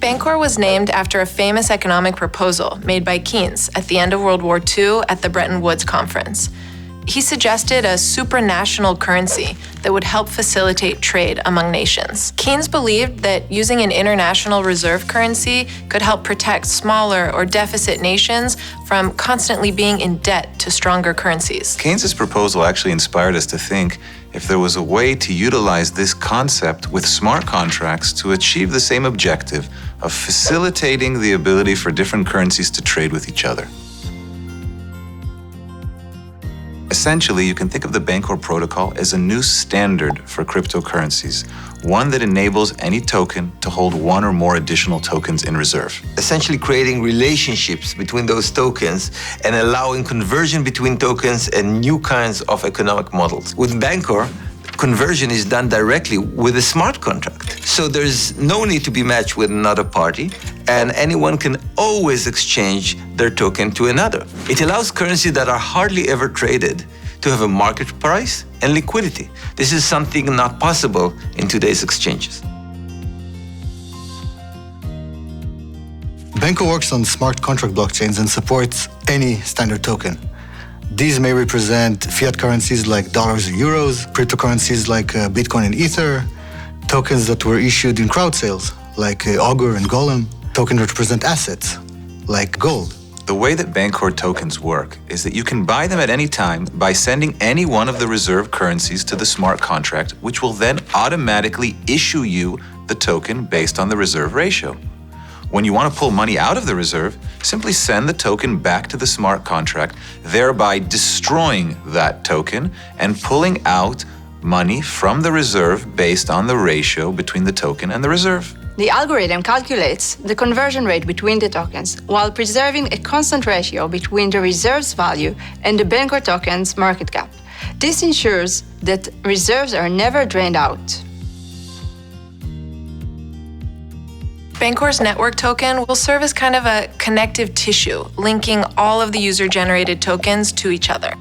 Bancor was named after a famous economic proposal made by Keynes at the end of World War II at the Bretton Woods Conference. He suggested a supranational currency that would help facilitate trade among nations. Keynes believed that using an international reserve currency could help protect smaller or deficit nations from constantly being in debt to stronger currencies. Keynes's proposal actually inspired us to think if there was a way to utilize this concept with smart contracts to achieve the same objective of facilitating the ability for different currencies to trade with each other. Essentially, you can think of the Bancor protocol as a new standard for cryptocurrencies, one that enables any token to hold one or more additional tokens in reserve. Essentially creating relationships between those tokens and allowing conversion between tokens and new kinds of economic models. With Bancor, conversion is done directly with a smart contract. So there's no need to be matched with another party, and anyone can always exchange their token to another. It allows currencies that are hardly ever traded to have a market price and liquidity. This is something not possible in today's exchanges. Bancor works on smart contract blockchains and supports any standard token. These may represent fiat currencies like dollars or euros, cryptocurrencies like Bitcoin and Ether, tokens that were issued in crowd sales like Augur and Golem, tokens that represent assets like gold. The way that Bancor tokens work is that you can buy them at any time by sending any one of the reserve currencies to the smart contract, which will then automatically issue you the token based on the reserve ratio. When you want to pull money out of the reserve, simply send the token back to the smart contract, thereby destroying that token and pulling out money from the reserve based on the ratio between the token and the reserve. The algorithm calculates the conversion rate between the tokens while preserving a constant ratio between the reserve's value and the Bancor token's market cap. This ensures that reserves are never drained out. Bancor's network token will serve as kind of a connective tissue, linking all of the user-generated tokens to each other.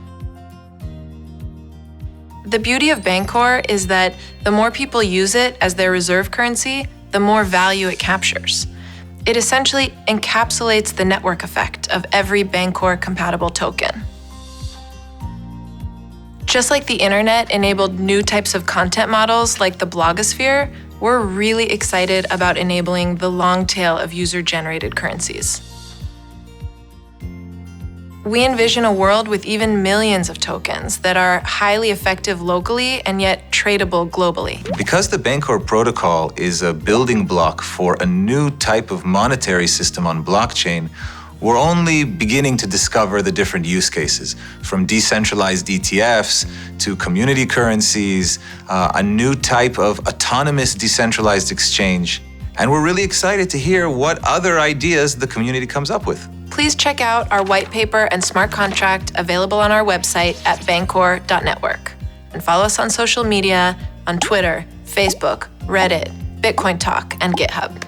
The beauty of Bancor is that the more people use it as their reserve currency, the more value it captures. It essentially encapsulates the network effect of every Bancor-compatible token. Just like the internet enabled new types of content models like the blogosphere, we're really excited about enabling the long tail of user-generated currencies. We envision a world with even millions of tokens that are highly effective locally and yet tradable globally. Because the Bancor protocol is a building block for a new type of monetary system on blockchain, we're only beginning to discover the different use cases, from decentralized ETFs to community currencies, a new type of autonomous decentralized exchange. And we're really excited to hear what other ideas the community comes up with. Please check out our white paper and smart contract available on our website at bancor.network. And follow us on social media on Twitter, Facebook, Reddit, Bitcoin Talk, and GitHub.